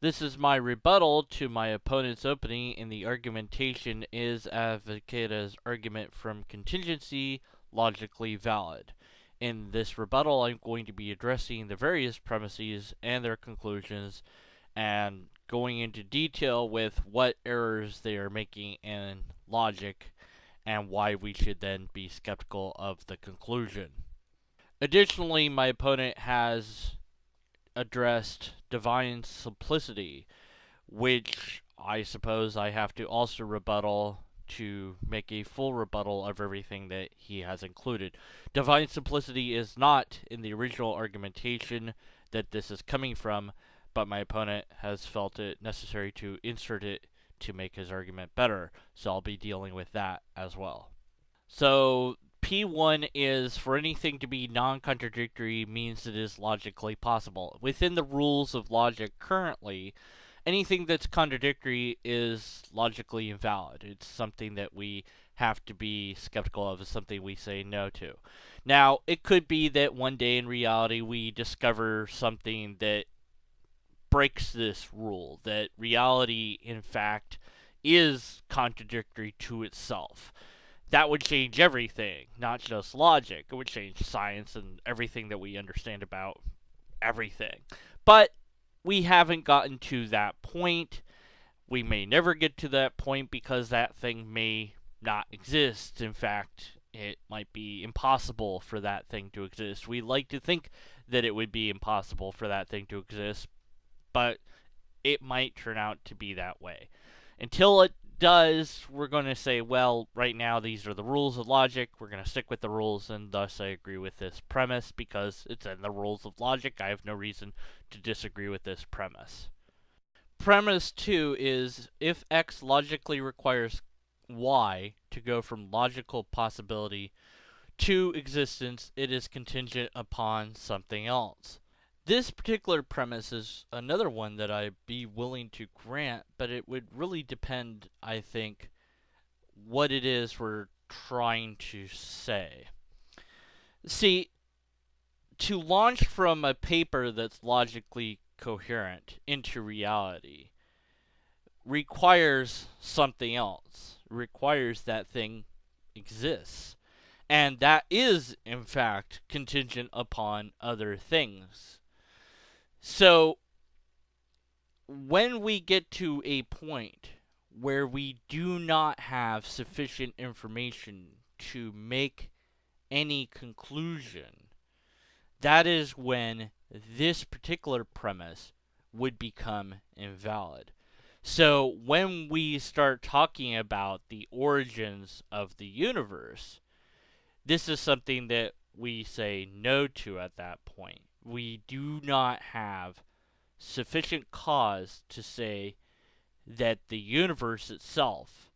This is my rebuttal to my opponent's opening, and the argumentation is Avicenna's argument from contingency, logically valid. In this rebuttal, I'm going to be addressing the various premises and their conclusions, and going into detail with what errors they are making in logic, and why we should then be skeptical of the conclusion. Additionally, my opponent has addressed divine simplicity, which I suppose I have to also rebuttal to make a full rebuttal of everything that he has included. Divine simplicity is not in the original argumentation that this is coming from, but my opponent has felt it necessary to insert it to make his argument better, so I'll be dealing with that as well. So P1 is for anything to be non-contradictory means it is logically possible. Within the rules of logic currently, anything that's contradictory is logically invalid. It's something that we have to be skeptical of. It's something we say no to. Now, it could be that one day in reality we discover something that breaks this rule, that reality, in fact, is contradictory to itself. That would change everything, not just logic. It would change science and everything that we understand about everything. But we haven't gotten to that point. We may never get to that point because that thing may not exist. In fact, it might be impossible for that thing to exist. We like to think that it would be impossible for that thing to exist, but it might turn out to be that way. Until it does, we're going to say, well, right now these are the rules of logic. We're going to stick with the rules, and thus I agree with this premise because it's in the rules of logic. I have no reason to disagree with this premise. Premise 2 is if X logically requires Y to go from logical possibility to existence, it is contingent upon something else. This particular premise is another one that I'd be willing to grant, but it would really depend, I think, what it is we're trying to say. See, to launch from a paper that's logically coherent into reality requires something else. It requires that thing exists. And that is, in fact, contingent upon other things. So, when we get to a point where we do not have sufficient information to make any conclusion, that is when this particular premise would become invalid. So, when we start talking about the origins of the universe, this is something that we say no to at that point. We do not have sufficient cause to say that the universe itself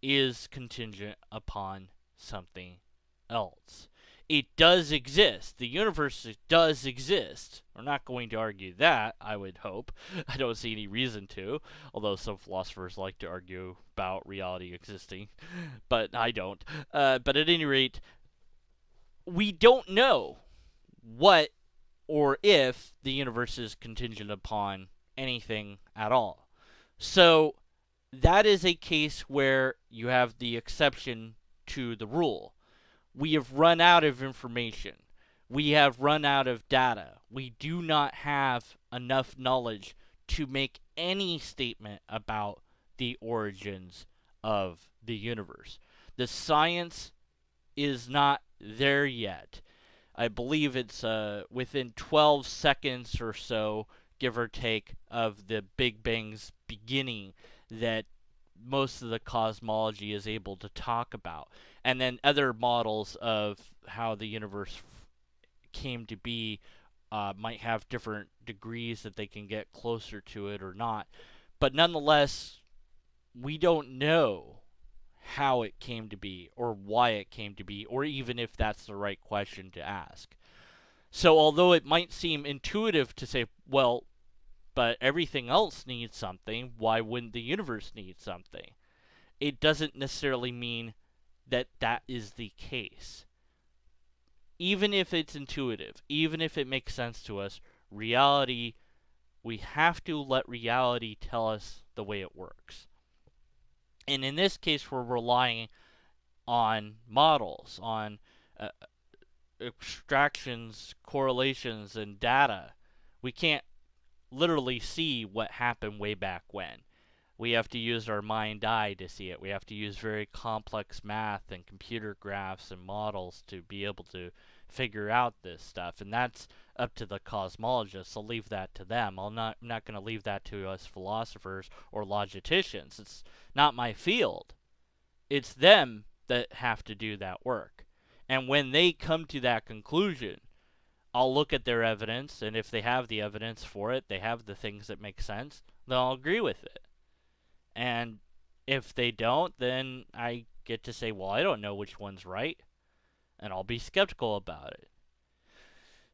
is contingent upon something else. It does exist. The universe does exist. We're not going to argue that, I would hope. I don't see any reason to, although some philosophers like to argue about reality existing, but I don't. But at any rate, we don't know what or if the universe is contingent upon anything at all. So that is a case where you have the exception to the rule. We have run out of information. We have run out of data. We do not have enough knowledge to make any statement about the origins of the universe. The science is not there yet. I believe it's within 12 seconds or so, give or take, of the Big Bang's beginning that most of the cosmology is able to talk about. And then other models of how the universe came to be might have different degrees that they can get closer to it or not. But nonetheless, we don't know how it came to be, or why it came to be, or even if that's the right question to ask. So although it might seem intuitive to say, well, but everything else needs something, why wouldn't the universe need something? It doesn't necessarily mean that that is the case. Even if it's intuitive, even if it makes sense to us, reality We have to let reality tell us the way it works. And in this case, we're relying on models, on abstractions, correlations, and data. We can't literally see what happened way back when. We have to use our mind eye to see it. We have to use very complex math and computer graphs and models to be able to figure out this stuff. And that's up to the cosmologists. I'll leave that to them. I'm not going to leave that to us philosophers or logicians. It's not my field. It's them that have to do that work. And when they come to that conclusion, I'll look at their evidence, and if they have the evidence for it, they have the things that make sense, then I'll agree with it. And if they don't, then I get to say, well, I don't know which one's right, and I'll be skeptical about it.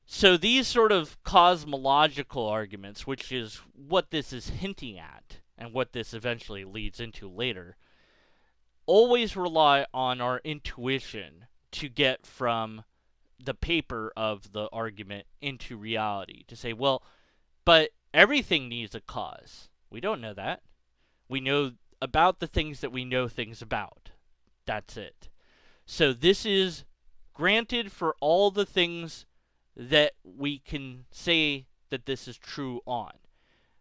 So these sort of cosmological arguments, which is what this is hinting at, and what this eventually leads into later, always rely on our intuition to get from the paper of the argument into reality. To say, well, but everything needs a cause. We don't know that. We know about the things that we know things about. That's it. So this is granted for all the things that we can say that this is true on.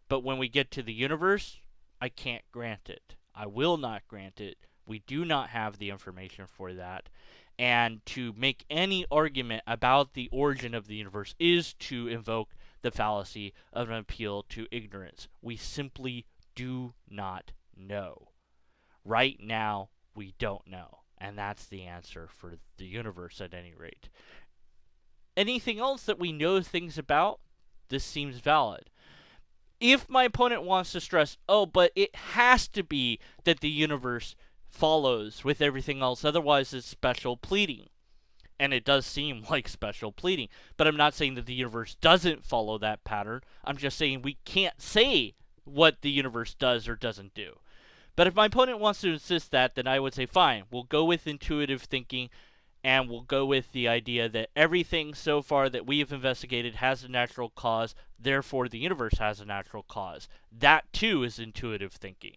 But when we get to the universe, I can't grant it. I will not grant it. We do not have the information for that. And to make any argument about the origin of the universe is to invoke the fallacy of an appeal to ignorance. We simply do not know. Right now, we don't know. And that's the answer for the universe at any rate. Anything else that we know things about, this seems valid. If my opponent wants to stress, oh, but it has to be that the universe follows with everything else, otherwise it's special pleading. And it does seem like special pleading. But I'm not saying that the universe doesn't follow that pattern. I'm just saying we can't say what the universe does or doesn't do. But if my opponent wants to insist that, then I would say, fine, we'll go with intuitive thinking, and we'll go with the idea that everything so far that we have investigated has a natural cause, therefore the universe has a natural cause. That, too, is intuitive thinking.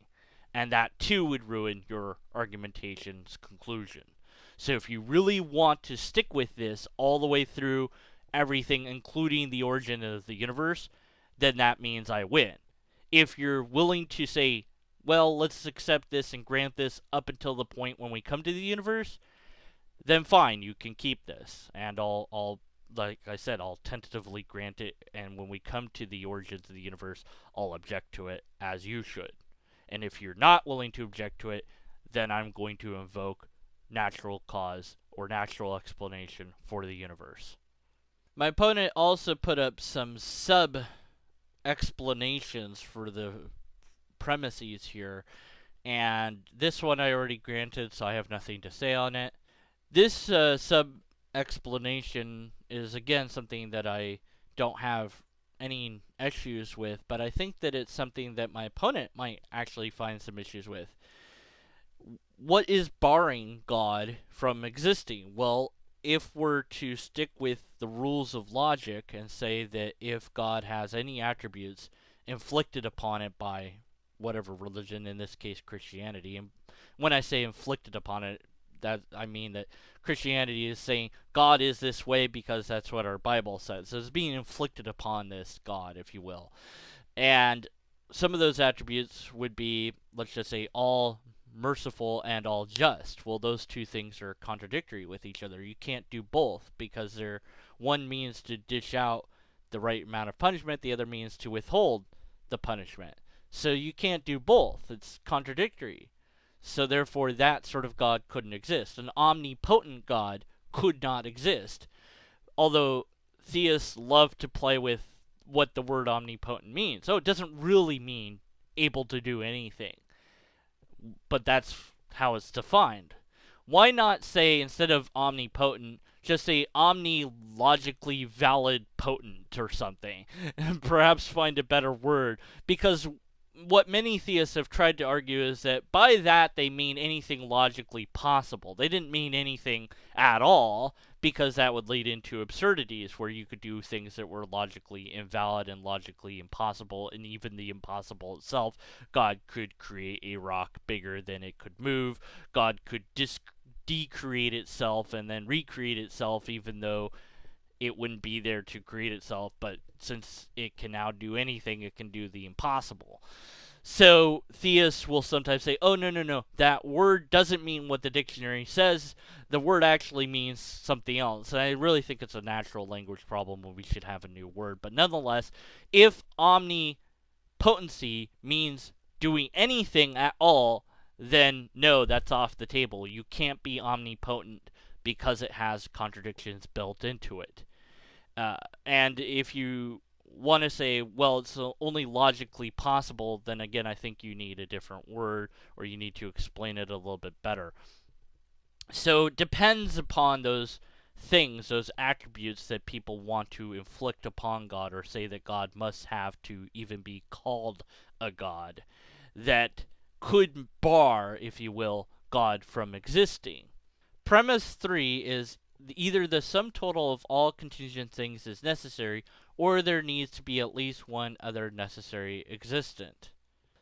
And that, too, would ruin your argumentation's conclusion. So if you really want to stick with this all the way through everything, including the origin of the universe, then that means I win. If you're willing to say, well, let's accept this and grant this up until the point when we come to the universe, then fine, you can keep this. And I'll like I said, I'll tentatively grant it, and when we come to the origins of the universe, I'll object to it, as you should. And if you're not willing to object to it, then I'm going to invoke natural cause or natural explanation for the universe. My opponent also put up some sub-explanations for the premises here, and this one I already granted, so I have nothing to say on it. This sub-explanation is, again, something that I don't have any issues with, but I think that it's something that my opponent might actually find some issues with. What is barring God from existing? Well, if we're to stick with the rules of logic and say that if God has any attributes inflicted upon it by whatever religion, in this case Christianity, and when I say inflicted upon it, that I mean that Christianity is saying God is this way because that's what our Bible says. So it's being inflicted upon this God, if you will. And some of those attributes would be, let's just say, all merciful and all just. Well, those two things are contradictory with each other. You can't do both because one means to dish out the right amount of punishment, the other means to withhold the punishment. So you can't do both. It's contradictory. So therefore, that sort of God couldn't exist. An omnipotent God could not exist. Although theists love to play with what the word omnipotent means. So it doesn't really mean able to do anything. But that's how it's defined. Why not say, instead of omnipotent, just say omnilogically valid potent or something? And perhaps find a better word. Because what many theists have tried to argue is that by that they mean anything logically possible. They didn't mean anything at all, because that would lead into absurdities where you could do things that were logically invalid and logically impossible, and even the impossible itself. God could create a rock bigger than it could move. God could decreate itself and then recreate itself, even though it wouldn't be there to create itself, but since it can now do anything, it can do the impossible. So theists will sometimes say, oh, no, that word doesn't mean what the dictionary says. The word actually means something else. And I really think it's a natural language problem when we should have a new word. But nonetheless, if omnipotency means doing anything at all, then no, that's off the table. You can't be omnipotent because it has contradictions built into it. And if you want to say, well, it's only logically possible, then again, I think you need a different word, or you need to explain it a little bit better. So it depends upon those things, those attributes that people want to inflict upon God, or say that God must have to even be called a God, that could bar, if you will, God from existing. Premise 3 is either the sum total of all contingent things is necessary, or there needs to be at least one other necessary existent.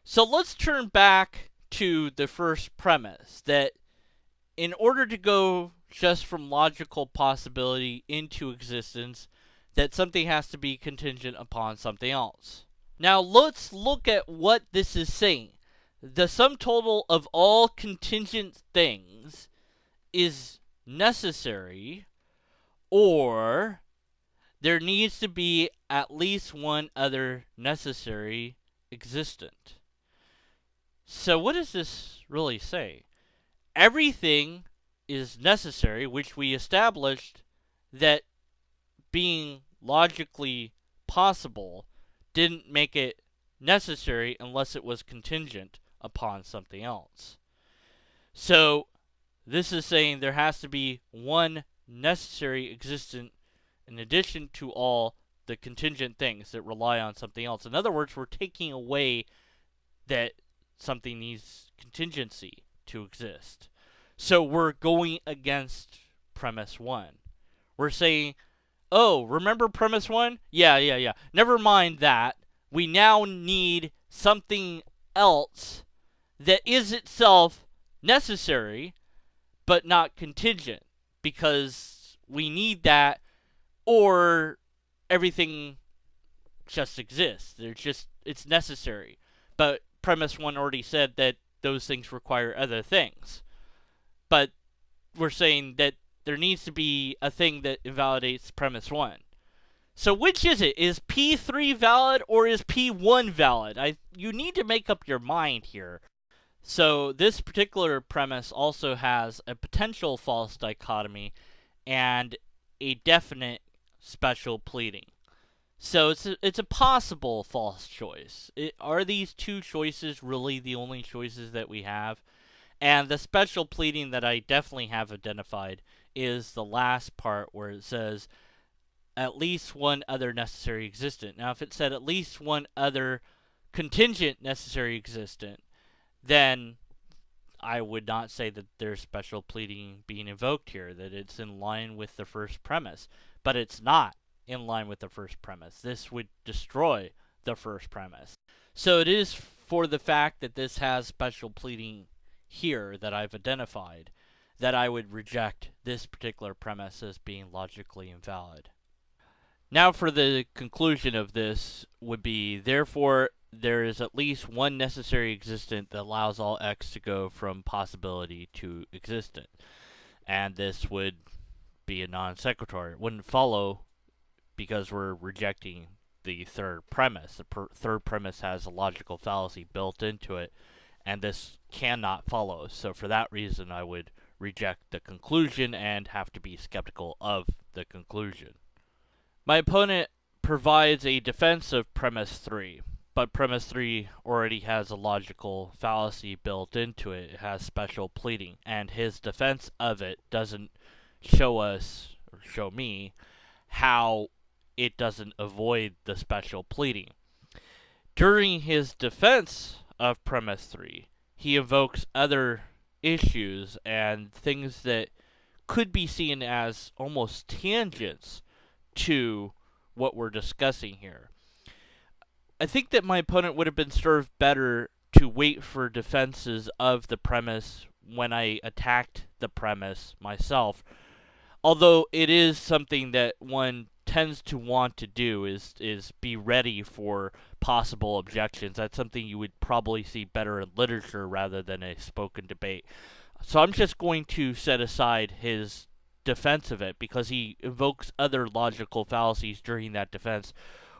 So let's turn back to the first premise, that in order to go just from logical possibility into existence, that something has to be contingent upon something else. Now let's look at what this is saying. The sum total of all contingent things is necessary, or there needs to be at least one other necessary existent. So what does this really say? Everything is necessary, which we established that being logically possible didn't make it necessary unless it was contingent upon something else. So this is saying there has to be one necessary existent in addition to all the contingent things that rely on something else. In other words, we're taking away that something needs contingency to exist. So we're going against premise 1. We're saying, oh, remember premise 1? Yeah. Never mind that. We now need something else that is itself necessary, but not contingent, because we need that, or everything just exists. It's necessary. But premise 1 already said that those things require other things. But we're saying that there needs to be a thing that invalidates premise 1. So which is it? Is P3 valid or is P1 valid? You need to make up your mind here. So this particular premise also has a potential false dichotomy and a definite special pleading. So it's a possible false choice. Are these two choices really the only choices that we have? And the special pleading that I definitely have identified is the last part where it says at least one other necessary existent. Now, if it said at least one other contingent necessary existent, then I would not say that there's special pleading being invoked here, that it's in line with the first premise. But it's not in line with the first premise. This would destroy the first premise. So it is for the fact that this has special pleading here that I've identified that I would reject this particular premise as being logically invalid. Now for the conclusion of this would be, therefore, there is at least one necessary existent that allows all x to go from possibility to existent. And this would be a non sequitur. It wouldn't follow because we're rejecting the third premise. The third premise has a logical fallacy built into it, and this cannot follow. So for that reason, I would reject the conclusion and have to be skeptical of the conclusion. My opponent provides a defense of premise 3, but premise 3 already has a logical fallacy built into it. It has special pleading, and his defense of it doesn't show us, or show me, how it doesn't avoid the special pleading. During his defense of premise 3, he invokes other issues and things that could be seen as almost tangents to what we're discussing here. I think that my opponent would have been served better to wait for defenses of the premise when I attacked the premise myself. Although it is something that one tends to want to do is be ready for possible objections. That's something you would probably see better in literature rather than a spoken debate. So I'm just going to set aside his defense of it because he invokes other logical fallacies during that defense,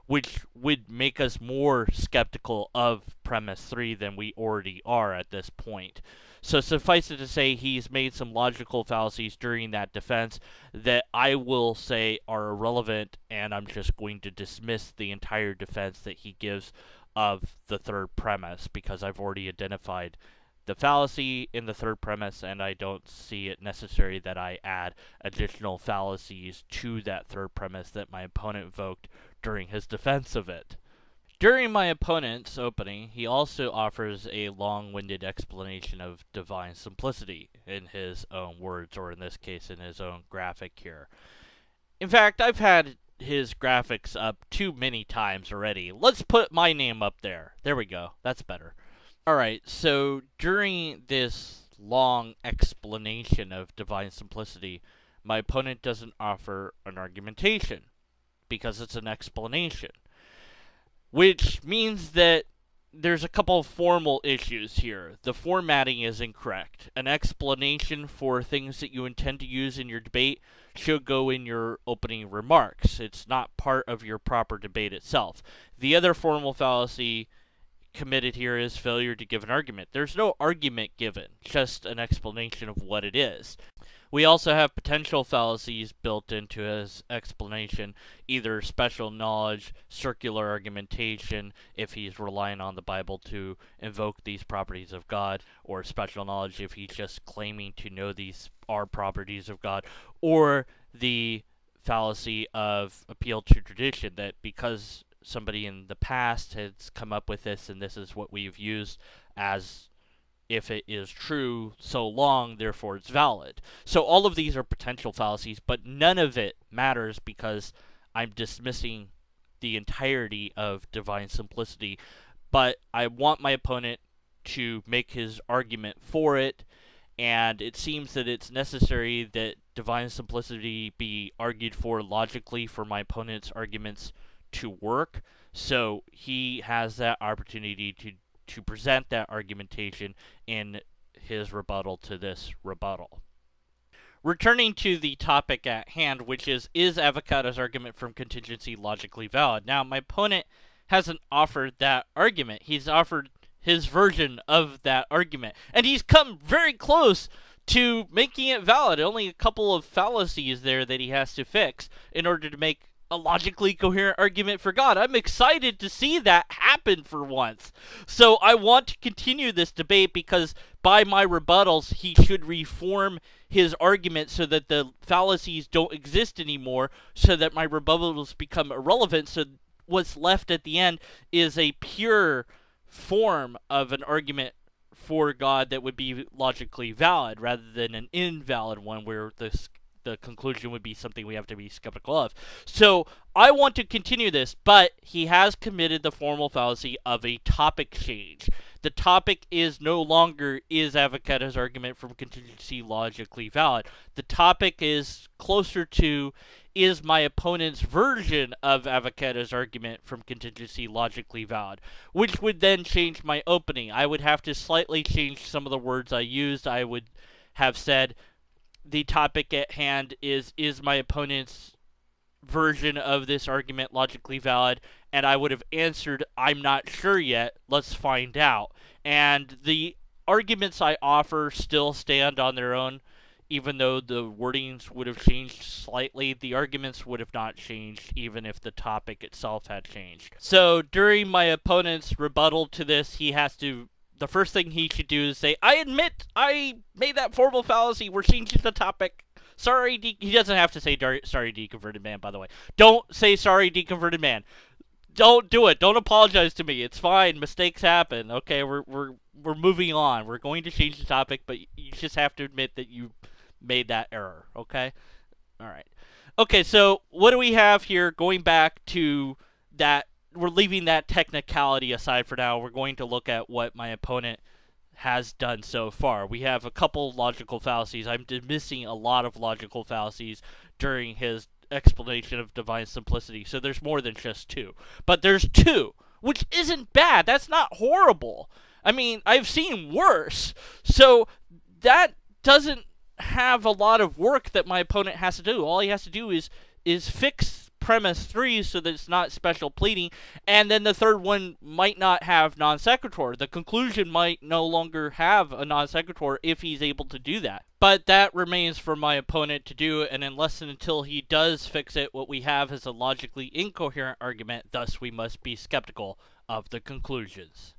which would make us more skeptical of premise 3 than we already are at this point. So suffice it to say, he's made some logical fallacies during that defense that I will say are irrelevant, and I'm just going to dismiss the entire defense that he gives of the third premise because I've already identified the fallacy in the third premise, and I don't see it necessary that I add additional fallacies to that third premise that my opponent invoked during his defense of it. During my opponent's opening, he also offers a long-winded explanation of divine simplicity in his own words, or in this case, in his own graphic here. In fact, I've had his graphics up too many times already. Let's put my name up there. There we go. That's better. Alright, so during this long explanation of divine simplicity, my opponent doesn't offer an argumentation because it's an explanation, which means that there's a couple of formal issues here. The formatting is incorrect. An explanation for things that you intend to use in your debate should go in your opening remarks. It's not part of your proper debate itself. The other formal fallacy committed here is failure to give an argument. There's no argument given, just an explanation of what it is. We also have potential fallacies built into his explanation, either special knowledge, circular argumentation, if he's relying on the Bible to invoke these properties of God, or special knowledge if he's just claiming to know these are properties of God, or the fallacy of appeal to tradition, that because somebody in the past has come up with this and this is what we've used as if it is true so long, therefore it's valid. So all of these are potential fallacies, but none of it matters because I'm dismissing the entirety of divine simplicity. But I want my opponent to make his argument for it, and it seems that it's necessary that divine simplicity be argued for logically for my opponent's arguments to work. So he has that opportunity to present that argumentation in his rebuttal to this rebuttal. Returning to the topic at hand, which is Avicenna's argument from contingency logically valid? Now, my opponent hasn't offered that argument. He's offered his version of that argument, and he's come very close to making it valid. Only a couple of fallacies there that he has to fix in order to make a logically coherent argument for God. I'm excited to see that happen for once. So I want to continue this debate because by my rebuttals, he should reform his argument so that the fallacies don't exist anymore, so that my rebuttals become irrelevant. So what's left at the end is a pure form of an argument for God that would be logically valid rather than an invalid one where the conclusion would be something we have to be skeptical of. So I want to continue this, but he has committed the formal fallacy of a topic change. The topic is no longer is Avicenna's argument from contingency logically valid. The topic is closer to is my opponent's version of Avicenna's argument from contingency logically valid, which would then change my opening. I would have to slightly change some of the words I used. I would have said the topic at hand is my opponent's version of this argument logically valid? And I would have answered, I'm not sure yet, let's find out. And the arguments I offer still stand on their own, even though the wordings would have changed slightly. The arguments would have not changed, even if the topic itself had changed. So during my opponent's rebuttal to this, the first thing he should do is say, I admit I made that formal fallacy. We're changing the topic. Sorry, he doesn't have to say sorry, Deconverted Man, by the way. Don't say sorry, Deconverted Man. Don't do it. Don't apologize to me. It's fine. Mistakes happen. Okay, we're moving on. We're going to change the topic, but you just have to admit that you made that error. Okay. All right. Okay, so what do we have here? Going back to that, we're leaving that technicality aside for now. We're going to look at what my opponent has done so far. We have a couple logical fallacies. I'm missing a lot of logical fallacies during his explanation of divine simplicity. So there's more than just two. But there's two, which isn't bad. That's not horrible. I mean, I've seen worse. So that doesn't have a lot of work that my opponent has to do. All he has to do is fix premise 3 so that it's not special pleading, and then the third one might not have non sequitur. The conclusion might no longer have a non sequitur if he's able to do that. But that remains for my opponent to do, and unless and until he does fix it, what we have is a logically incoherent argument, thus we must be skeptical of the conclusions.